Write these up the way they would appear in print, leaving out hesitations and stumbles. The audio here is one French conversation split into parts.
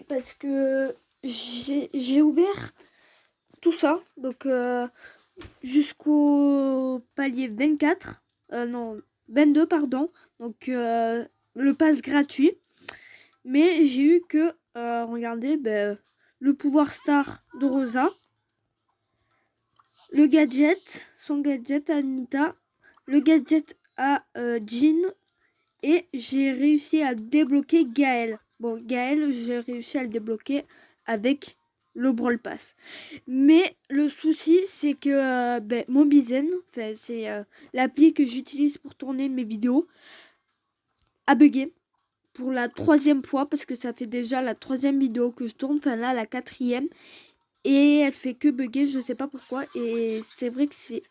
parce que j'ai ouvert tout ça, donc jusqu'au palier 24, non 22 pardon, donc le pass gratuit. Mais j'ai eu que, regardez, le pouvoir star de Rosa, le gadget, son gadget à Anita, le gadget à Jean, et j'ai réussi à débloquer Gaël. Bon, Gaël, j'ai réussi à le débloquer avec le Brawl Pass. Mais le souci, c'est que Mobizen, c'est l'appli que j'utilise pour tourner mes vidéos, a bugué pour la 3e fois, parce que ça fait déjà la 3e vidéo que je tourne, enfin là la 4e, et elle fait que bugger, je sais pas pourquoi, et c'est vrai que c'est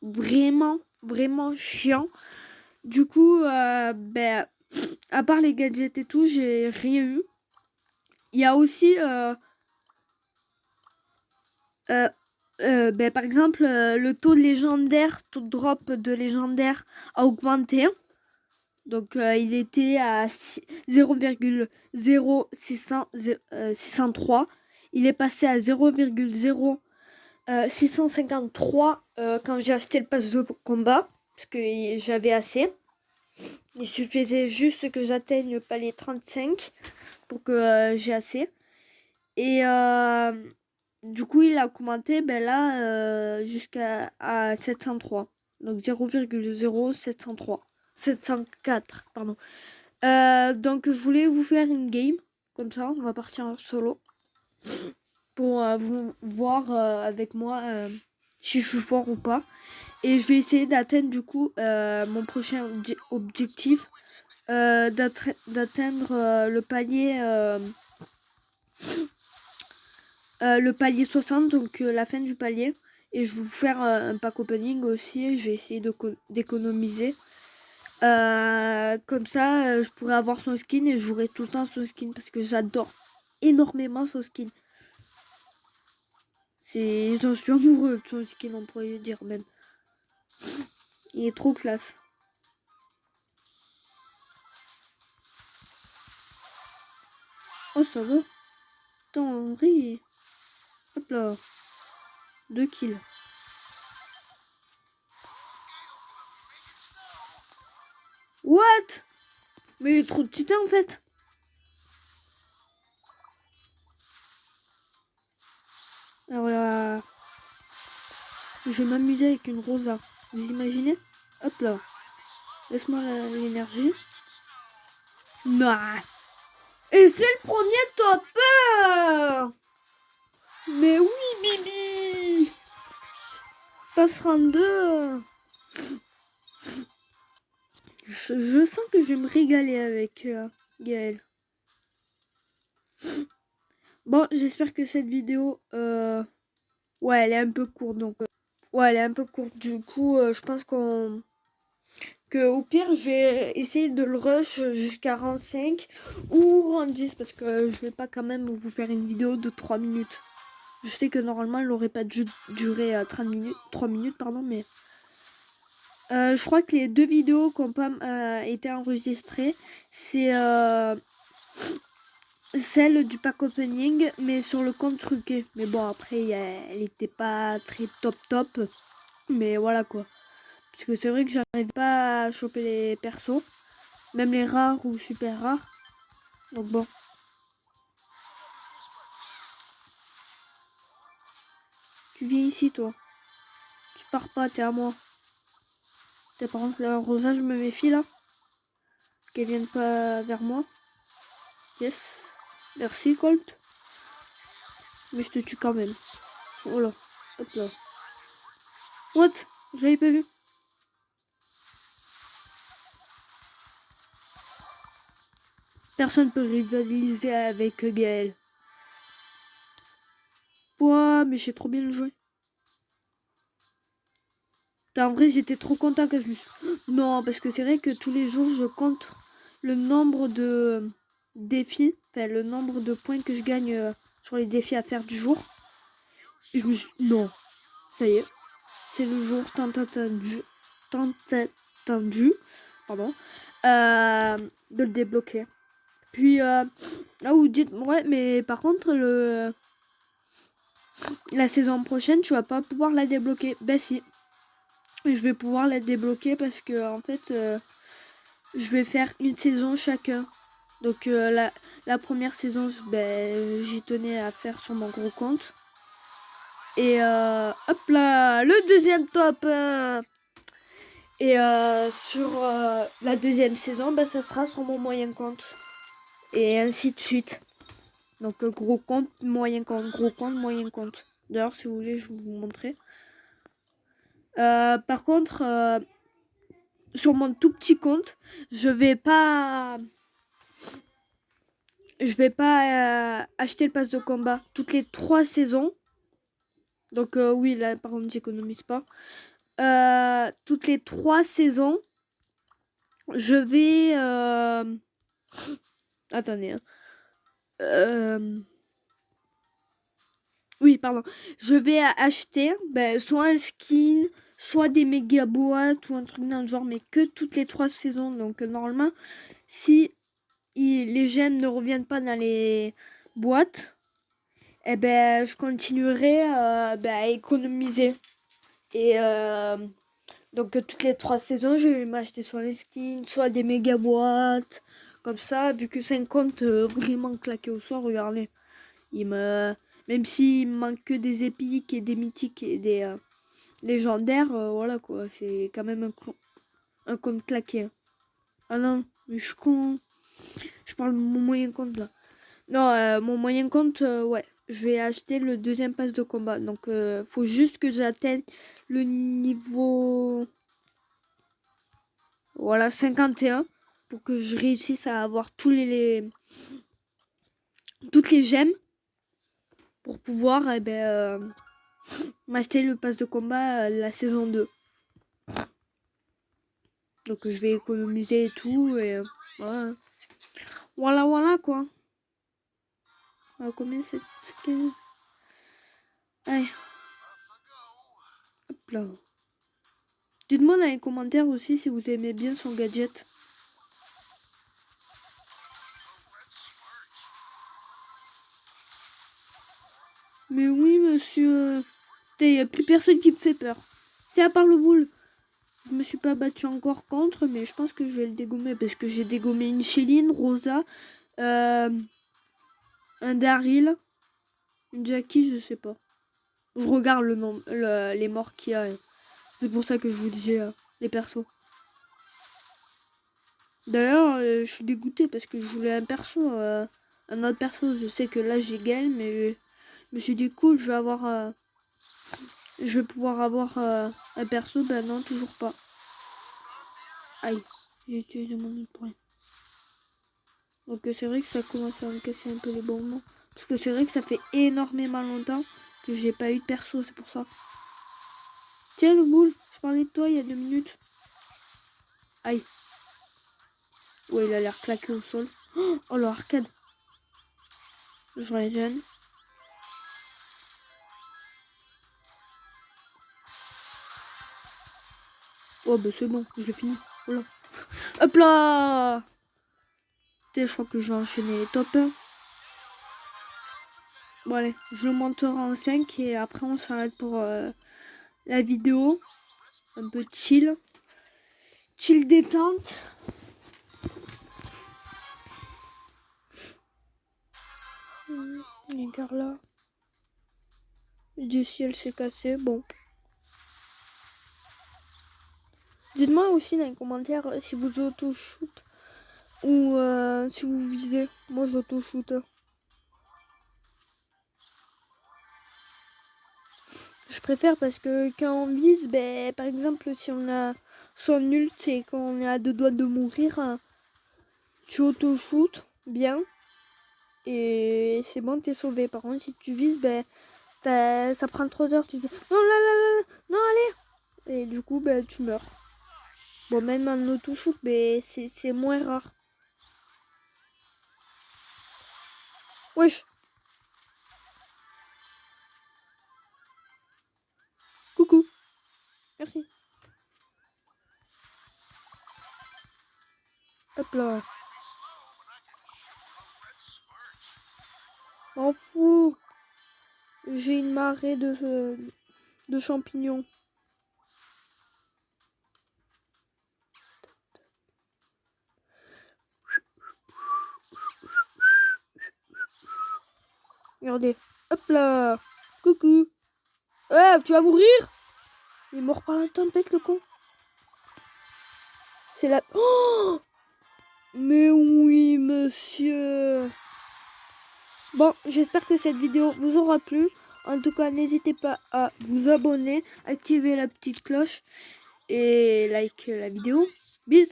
vraiment chiant. Du coup, à part les gadgets et tout, j'ai rien eu. Il y a aussi par exemple, le taux taux de drop de légendaire a augmenté. Donc il était à 0,0603. Il est passé à 0,0653 quand j'ai acheté le pass de combat, parce que j'avais assez. Il suffisait juste que j'atteigne le palier 35 pour que j'ai assez. Et du coup, il a augmenté là jusqu'à 703. Donc 0,0703. 704, pardon. Donc je voulais vous faire une game. Comme ça, on va partir en solo. Pour vous voir avec moi si je suis fort ou pas. Et je vais essayer d'atteindre du coup mon prochain objectif. D'atteindre le palier 60, donc la fin du palier. Et je vais vous faire un pack opening aussi. Je vais essayer d'économiser. Comme ça, je pourrais avoir son skin et je jouerai tout le temps son skin parce que j'adore énormément son skin. J'en suis amoureux de son skin, on pourrait dire même. Il est trop classe. Oh, ça va. Attends, Henri. Hop là. 2 kills. What? Mais il y a trop de titans en fait. Alors là, je vais m'amuser avec une Rosa. Vous imaginez? Hop là. Laisse-moi l'énergie. Non. Et c'est le premier topper. Mais oui, Bibi. Passera en 2. Je sens que je vais me régaler avec Gaël. Bon, j'espère que cette vidéo... ouais, elle est un peu courte, donc... ouais, elle est un peu courte. Du coup, je pense au pire, je vais essayer de le rush jusqu'à rang 5 ou rang 10, parce que je vais pas quand même vous faire une vidéo de 3 minutes. Je sais que normalement, elle n'aurait pas dû durer 30 minutes, 3 minutes, pardon, mais... je crois que les 2 vidéos qui n'ont pas été enregistrées, c'est celle du pack opening, mais sur le compte truqué. Mais bon, après, elle était pas très top. Mais voilà quoi. Parce que c'est vrai que j'arrive pas à choper les persos. Même les rares ou super rares. Donc bon. Tu viens ici toi. Tu pars pas, t'es à moi. Par contre, la Rosa, je me méfie là. Qu'elle vienne pas vers moi. Yes. Merci Colt. Mais je te tue quand même. Oh là. Hop là. What? Je l'avais pas vu. Personne peut rivaliser avec Gaël. Ouah, mais j'ai trop bien joué. En vrai, j'étais trop content que je me suis... Non, parce que c'est vrai que tous les jours, je compte le nombre de défis, enfin le nombre de points que je gagne sur les défis à faire du jour. Et je me suis... Non, ça y est, c'est le jour tant attendu, pardon, de le débloquer. Puis là vous dites ouais mais par contre la saison prochaine tu vas pas pouvoir la débloquer. Ben si, je vais pouvoir la débloquer parce que en fait je vais faire une saison chacun. Donc la première saison ben, j'y tenais à faire sur mon gros compte. Et hop là, le deuxième top. Et sur la deuxième saison, ben, ça sera sur mon moyen compte. Et ainsi de suite. Donc gros compte, moyen compte, gros compte, moyen compte. D'ailleurs, si vous voulez, je vais vous montrer. Par contre, sur mon tout petit compte, je vais pas acheter le pass de combat toutes les 3 saisons. Donc oui, là par contre, j'économise pas. Toutes les 3 saisons, je vais attendez. Hein. Oui, pardon. Je vais acheter ben, soit un skin, soit des méga boîtes ou un truc dans le genre, mais que toutes les 3 saisons. Donc normalement, si les gemmes ne reviennent pas dans les boîtes, eh ben je continuerai ben, à économiser. Et donc toutes les 3 saisons, je vais m'acheter soit un skin, soit des méga boîtes. Comme ça, vu que c'est un compte vraiment claqué au sol, regardez. Il me... Même s'il me manque que des épiques et des mythiques et des légendaires, voilà quoi. C'est quand même un compte claqué. Hein. Ah non, mais je suis con. Je parle de mon moyen compte là. Non, mon moyen compte, ouais. Je vais acheter le deuxième pass de combat. Donc, faut juste que j'atteigne le niveau... Voilà, 51. Pour que je réussisse à avoir toutes les gemmes. Pour pouvoir, eh ben... m'acheter le pass de combat la saison 2. Donc je vais économiser et tout et voilà. Voilà quoi. Alors, combien c'est 15. Allez. Hop là. Dites-moi dans les commentaires aussi si vous aimez bien son gadget. Mais oui monsieur. Il n'y a plus personne qui me fait peur. C'est à part le boule. Je me suis pas battu encore contre, mais je pense que je vais le dégommer parce que j'ai dégommé une Chéline, Rosa, un Daryl, une Jackie, je sais pas. Je regarde le nom, les morts qu'il y a. C'est pour ça que je vous dis les persos. D'ailleurs, je suis dégoûtée parce que je voulais un perso, un autre perso. Je sais que là j'ai Gaël, mais je me suis dit cool, je vais pouvoir avoir un perso. Ben non, toujours pas. Aïe, j'ai utilisé mon autre point. Donc c'est vrai que ça commence à me casser un peu les bons moments. Parce que c'est vrai que ça fait énormément longtemps que j'ai pas eu de perso, c'est pour ça. Tiens le boule, je parlais de toi il y a 2 minutes. Aïe. Ouais, il a l'air claqué au sol. Oh l'arcade. Je régène. Oh bah c'est bon, je l'ai fini. Voilà. Hop là. Je crois que je vais enchaîner les top 1. Bon allez, je monterai en 5 et après on s'arrête pour la vidéo. Un peu chill. Chill détente. Les gars là. Du ciel s'est cassé, bon. Dites-moi aussi dans les commentaires si vous auto-shoot ou si vous visez. Moi j'auto-shoot. Je préfère parce que quand on vise, ben, par exemple si on a son ult et qu'on est à 2 doigts de mourir, tu auto-shoot bien et c'est bon, t'es sauvé. Par contre si tu vises, ben, ça prend trop d'heures, tu dis non là là là, non allez. Et du coup ben, tu meurs. Bon même en auto-shoot, ben, c'est moins rare. Wesh. Coucou. Merci. Hop là. M'en fous. J'ai une marée de champignons. Regardez. Hop là. Coucou. Tu vas mourir? Il est mort par la tempête, le con. C'est la... Oh! Mais oui, monsieur. Bon, j'espère que cette vidéo vous aura plu. En tout cas, n'hésitez pas à vous abonner, activer la petite cloche et like la vidéo. Bisous.